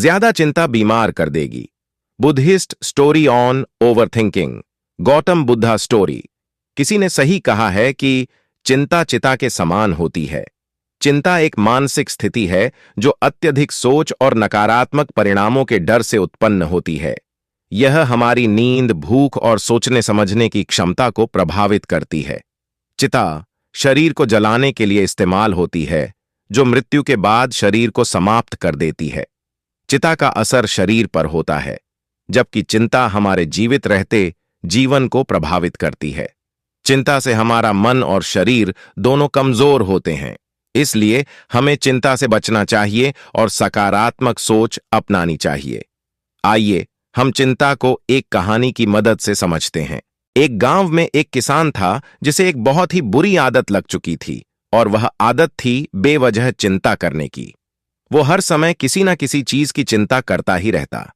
ज्यादा चिंता बीमार कर देगी। Buddhist story on overthinking, Gautam Buddha story. किसी ने सही कहा है कि चिंता चिता के समान होती है। चिंता एक मानसिक स्थिति है जो अत्यधिक सोच और नकारात्मक परिणामों के डर से उत्पन्न होती है। यह हमारी नींद, भूख और सोचने समझने की क्षमता को प्रभावित करती है। चिता शरीर को जलाने के लिए इस्तेमाल होती है, जो मृत्यु के बाद शरीर को समाप्त कर देती है। चिता का असर शरीर पर होता है, जबकि चिंता हमारे जीवित रहते जीवन को प्रभावित करती है। चिंता से हमारा मन और शरीर दोनों कमजोर होते हैं, इसलिए हमें चिंता से बचना चाहिए और सकारात्मक सोच अपनानी चाहिए। आइए हम चिंता को एक कहानी की मदद से समझते हैं। एक गांव में एक किसान था जिसे एक बहुत ही बुरी आदत लग चुकी थी, और वह आदत थी बेवजह चिंता करने की। वो हर समय किसी न किसी चीज की चिंता करता ही रहता।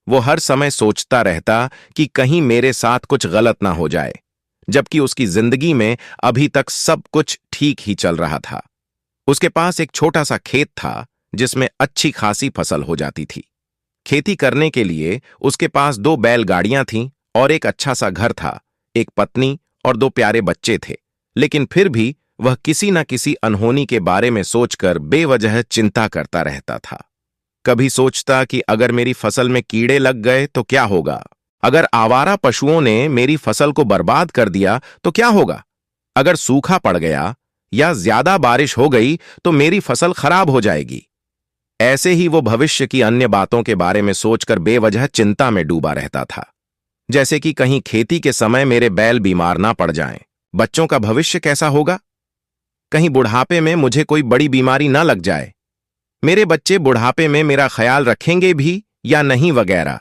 वो हर समय सोचता रहता कि कहीं मेरे साथ कुछ गलत ना हो जाए, जबकि उसकी जिंदगी में अभी तक सब कुछ ठीक ही चल रहा था। उसके पास एक छोटा सा खेत था जिसमें अच्छी खासी फसल हो जाती थी। खेती करने के लिए उसके पास 2 बैलगाड़ियां थीं और एक अच्छा सा घर था, एक पत्नी और 2 प्यारे बच्चे थे। लेकिन फिर भी वह किसी न किसी अनहोनी के बारे में सोचकर बेवजह चिंता करता रहता था। कभी सोचता कि अगर मेरी फसल में कीड़े लग गए तो क्या होगा? अगर आवारा पशुओं ने मेरी फसल को बर्बाद कर दिया तो क्या होगा? अगर सूखा पड़ गया या ज्यादा बारिश हो गई तो मेरी फसल खराब हो जाएगी। ऐसे ही वो भविष्य की अन्य बातों के बारे में सोचकर बेवजह चिंता में डूबा रहता था। जैसे कि कहीं खेती के समय मेरे बैल बीमार ना पड़ जाएं, बच्चों का भविष्य कैसा होगा, कहीं बुढ़ापे में मुझे कोई बड़ी बीमारी ना लग जाए, मेरे बच्चे बुढ़ापे में मेरा ख्याल रखेंगे भी या नहीं, वगैरह।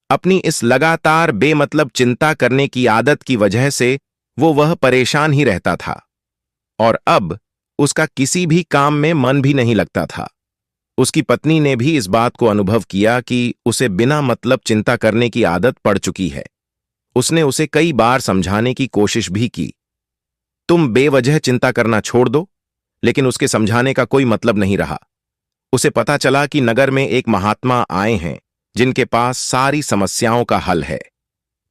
अपनी इस लगातार बेमतलब चिंता करने की आदत की वजह से वह परेशान ही रहता था, और अब उसका किसी भी काम में मन भी नहीं लगता था। उसकी पत्नी ने भी इस बात को अनुभव किया कि उसे बिना मतलब चिंता करने की आदत पड़ चुकी है। उसने उसे कई बार समझाने की कोशिश भी की, तुम बेवजह चिंता करना छोड़ दो, लेकिन उसके समझाने का कोई मतलब नहीं रहा। उसे पता चला कि नगर में एक महात्मा आए हैं जिनके पास सारी समस्याओं का हल है।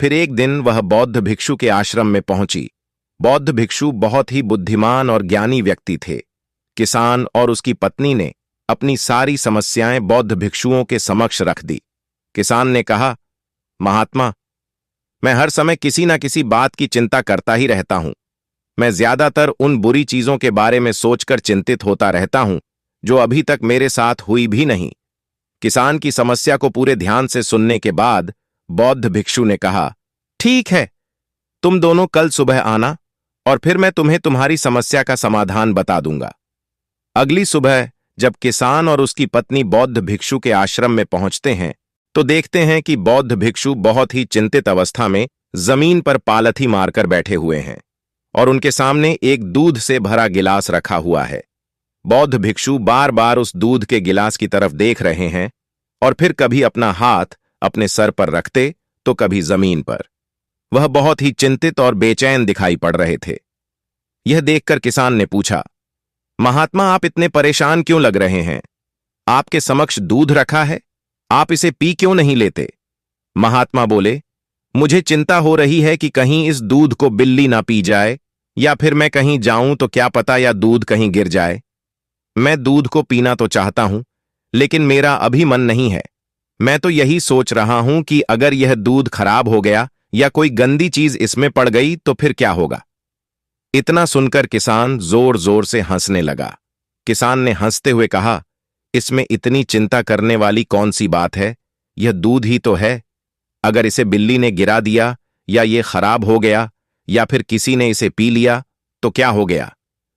फिर एक दिन वह बौद्ध भिक्षु के आश्रम में पहुंची। बौद्ध भिक्षु बहुत ही बुद्धिमान और ज्ञानी व्यक्ति थे। किसान और उसकी पत्नी ने अपनी सारी समस्याएं बौद्ध भिक्षुओं के समक्ष रख दी। किसान ने कहा, महात्मा, मैं हर समय किसी न किसी बात की चिंता करता ही रहता हूं। मैं ज्यादातर उन बुरी चीजों के बारे में सोचकर चिंतित होता रहता हूं जो अभी तक मेरे साथ हुई भी नहीं। किसान की समस्या को पूरे ध्यान से सुनने के बाद बौद्ध भिक्षु ने कहा, ठीक है, तुम दोनों कल सुबह आना और फिर मैं तुम्हें तुम्हारी समस्या का समाधान बता दूंगा। अगली सुबह जब किसान और उसकी पत्नी बौद्ध भिक्षु के आश्रम में पहुंचते हैं तो देखते हैं कि बौद्ध भिक्षु बहुत ही चिंतित अवस्था में जमीन पर पालथी मारकर बैठे हुए हैं और उनके सामने एक दूध से भरा गिलास रखा हुआ है। बौद्ध भिक्षु बार बार उस दूध के गिलास की तरफ देख रहे हैं और फिर कभी अपना हाथ अपने सर पर रखते तो कभी जमीन पर। वह बहुत ही चिंतित और बेचैन दिखाई पड़ रहे थे। यह देखकर किसान ने पूछा, महात्मा, आप इतने परेशान क्यों लग रहे हैं? आपके समक्ष दूध रखा है, आप इसे पी क्यों नहीं लेते? महात्मा बोले, मुझे चिंता हो रही है कि कहीं इस दूध को बिल्ली ना पी जाए, या फिर मैं कहीं जाऊं तो क्या पता या दूध कहीं गिर जाए। मैं दूध को पीना तो चाहता हूं, लेकिन मेरा अभी मन नहीं है। मैं तो यही सोच रहा हूं कि अगर यह दूध खराब हो गया या कोई गंदी चीज इसमें पड़ गई तो फिर क्या होगा। इतना सुनकर किसान जोर जोर से हंसने लगा। किसान ने हंसते हुए कहा, इसमें इतनी चिंता करने वाली कौन सी बात है? यह दूध ही तो है। अगर इसे बिल्ली ने गिरा दिया या ये खराब हो गया या फिर किसी ने इसे पी लिया तो क्या हो गया?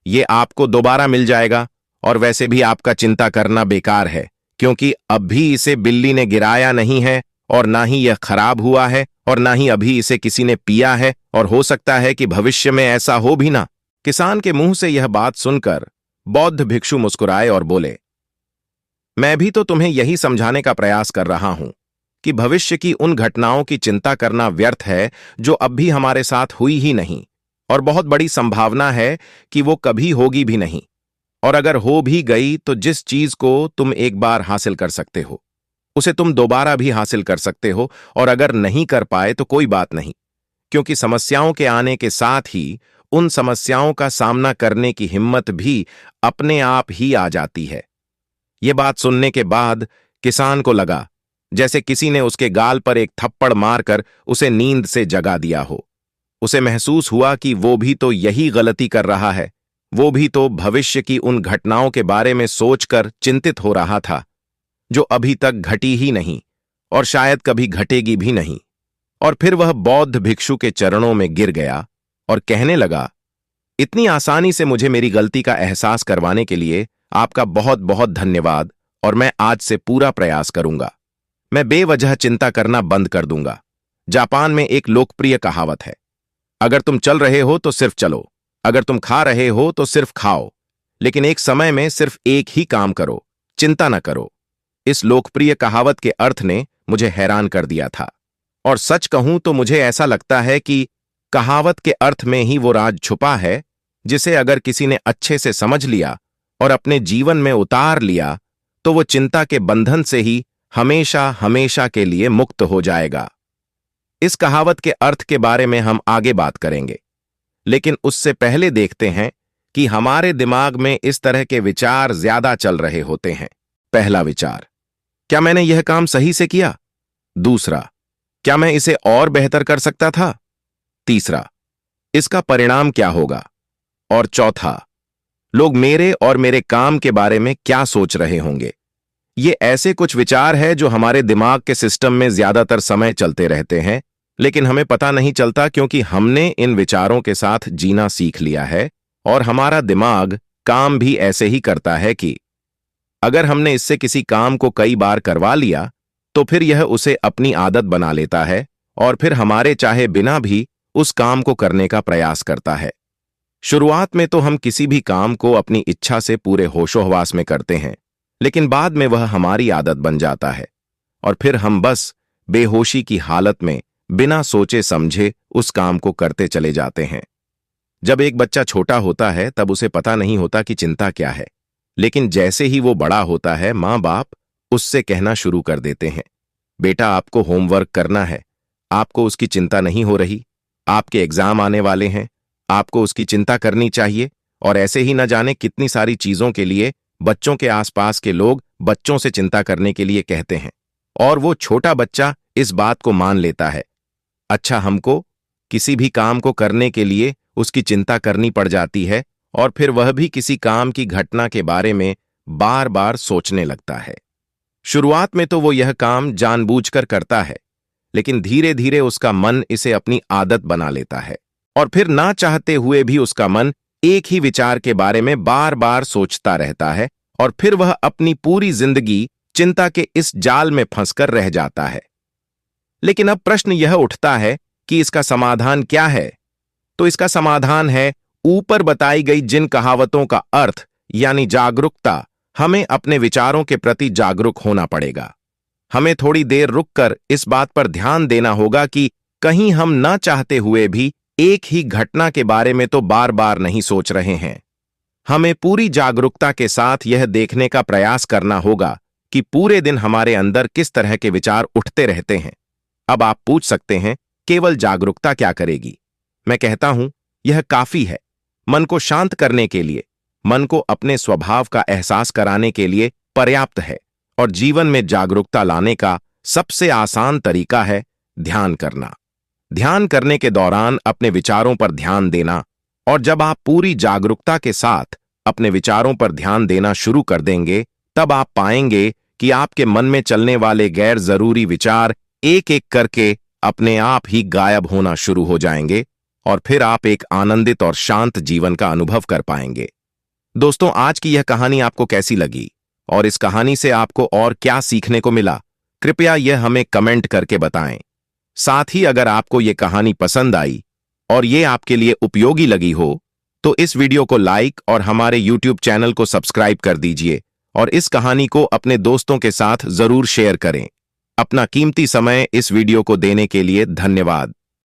ये आपको दोबारा मिल जाएगा, और वैसे भी आपका चिंता करना बेकार है, क्योंकि अब भी इसे बिल्ली ने गिराया नहीं है और ना ही यह खराब हुआ है और ना ही अभी इसे किसी ने पिया है, और हो सकता है कि भविष्य में ऐसा हो भी ना। किसान के मुंह से यह बात सुनकर बौद्ध भिक्षु मुस्कुराए और बोले, मैं भी तो तुम्हें यही समझाने का प्रयास कर रहा हूं कि भविष्य की उन घटनाओं की चिंता करना व्यर्थ है जो अब भी हमारे साथ हुई ही नहीं, और बहुत बड़ी संभावना है कि वो कभी होगी भी नहीं। और अगर हो भी गई तो जिस चीज को तुम एक बार हासिल कर सकते हो, उसे तुम दोबारा भी हासिल कर सकते हो, और अगर नहीं कर पाए तो कोई बात नहीं, क्योंकि समस्याओं के आने के साथ ही उन समस्याओं का सामना करने की हिम्मत भी अपने आप ही आ जाती है। ये बात सुनने के बाद किसान को लगा जैसे किसी ने उसके गाल पर एक थप्पड़ मारकर उसे नींद से जगा दिया हो। उसे महसूस हुआ कि वो भी तो यही गलती कर रहा है। वो भी तो भविष्य की उन घटनाओं के बारे में सोचकर चिंतित हो रहा था जो अभी तक घटी ही नहीं और शायद कभी घटेगी भी नहीं। और फिर वह बौद्ध भिक्षु के चरणों में गिर गया और कहने लगा, इतनी आसानी से मुझे मेरी गलती का एहसास करवाने के लिए आपका बहुत बहुत धन्यवाद, और मैं आज से पूरा प्रयास करूंगा। मैं बेवजह चिंता करना बंद कर दूंगा। जापान में एक लोकप्रिय कहावत है, अगर तुम चल रहे हो तो सिर्फ चलो, अगर तुम खा रहे हो तो सिर्फ खाओ, लेकिन एक समय में सिर्फ एक ही काम करो, चिंता न करो। इस लोकप्रिय कहावत के अर्थ ने मुझे हैरान कर दिया था, और सच कहूं तो मुझे ऐसा लगता है कि कहावत के अर्थ में ही वो राज छुपा है जिसे अगर किसी ने अच्छे से समझ लिया और अपने जीवन में उतार लिया तो वो चिंता के बंधन से ही हमेशा हमेशा के लिए मुक्त हो जाएगा। इस कहावत के अर्थ के बारे में हम आगे बात करेंगे, लेकिन उससे पहले देखते हैं कि हमारे दिमाग में इस तरह के विचार ज्यादा चल रहे होते हैं। पहला विचार, क्या मैंने यह काम सही से किया? दूसरा, क्या मैं इसे और बेहतर कर सकता था? तीसरा, इसका परिणाम क्या होगा? और चौथा, लोग मेरे और मेरे काम के बारे में क्या सोच रहे होंगे? ये ऐसे कुछ विचार हैं जो हमारे दिमाग के सिस्टम में ज्यादातर समय चलते रहते हैं, लेकिन हमें पता नहीं चलता क्योंकि हमने इन विचारों के साथ जीना सीख लिया है, और हमारा दिमाग काम भी ऐसे ही करता है कि अगर हमने इससे किसी काम को कई बार करवा लिया तो फिर यह उसे अपनी आदत बना लेता है और फिर हमारे चाहे बिना भी उस काम को करने का प्रयास करता है। शुरुआत में तो हम किसी भी काम को अपनी इच्छा से पूरे होशोहवास में करते हैं, लेकिन बाद में वह हमारी आदत बन जाता है और फिर हम बस बेहोशी की हालत में बिना सोचे समझे उस काम को करते चले जाते हैं। जब एक बच्चा छोटा होता है तब उसे पता नहीं होता कि चिंता क्या है, लेकिन जैसे ही वो बड़ा होता है माँ बाप उससे कहना शुरू कर देते हैं, बेटा आपको होमवर्क करना है, आपको उसकी चिंता नहीं हो रही, आपके एग्जाम आने वाले हैं, आपको उसकी चिंता करनी चाहिए। और ऐसे ही न जाने कितनी सारी चीजों के लिए बच्चों के आसपास के लोग बच्चों से चिंता करने के लिए कहते हैं, और वो छोटा बच्चा इस बात को मान लेता है। अच्छा, हमको किसी भी काम को करने के लिए उसकी चिंता करनी पड़ जाती है और फिर वह भी किसी काम की घटना के बारे में बार बार सोचने लगता है। शुरुआत में तो वो यह काम जानबूझकर करता है, लेकिन धीरे धीरे उसका मन इसे अपनी आदत बना लेता है और फिर ना चाहते हुए भी उसका मन एक ही विचार के बारे में बार बार सोचता रहता है और फिर वह अपनी पूरी जिंदगी चिंता के इस जाल में फंसकर रह जाता है। लेकिन अब प्रश्न यह उठता है कि इसका समाधान क्या है? तो इसका समाधान है ऊपर बताई गई जिन कहावतों का अर्थ यानी जागरूकता। हमें अपने विचारों के प्रति जागरूक होना पड़ेगा। हमें थोड़ी देर रुककर इस बात पर ध्यान देना होगा कि कहीं हम ना चाहते हुए भी एक ही घटना के बारे में तो बार बार नहीं सोच रहे हैं। हमें पूरी जागरूकता के साथ यह देखने का प्रयास करना होगा कि पूरे दिन हमारे अंदर किस तरह के विचार उठते रहते हैं। अब आप पूछ सकते हैं, केवल जागरूकता क्या करेगी? मैं कहता हूं, यह काफी है। मन को शांत करने के लिए, मन को अपने स्वभाव का एहसास कराने के लिए पर्याप्त है। और जीवन में जागरूकता लाने का सबसे आसान तरीका है ध्यान करना। ध्यान करने के दौरान अपने विचारों पर ध्यान देना, और जब आप पूरी जागरूकता के साथ अपने विचारों पर ध्यान देना शुरू कर देंगे, तब आप पाएंगे कि आपके मन में चलने वाले गैर जरूरी विचार एक एक करके अपने आप ही गायब होना शुरू हो जाएंगे और फिर आप एक आनंदित और शांत जीवन का अनुभव कर पाएंगे। दोस्तों, आज की यह कहानी आपको कैसी लगी और इस कहानी से आपको और क्या सीखने को मिला? कृपया यह हमें कमेंट करके बताएं। साथ ही अगर आपको यह कहानी पसंद आई और ये आपके लिए उपयोगी लगी हो तो इस वीडियो को लाइक और हमारे YouTube चैनल को सब्सक्राइब कर दीजिए और इस कहानी को अपने दोस्तों के साथ जरूर शेयर करें। अपना कीमती समय इस वीडियो को देने के लिए धन्यवाद।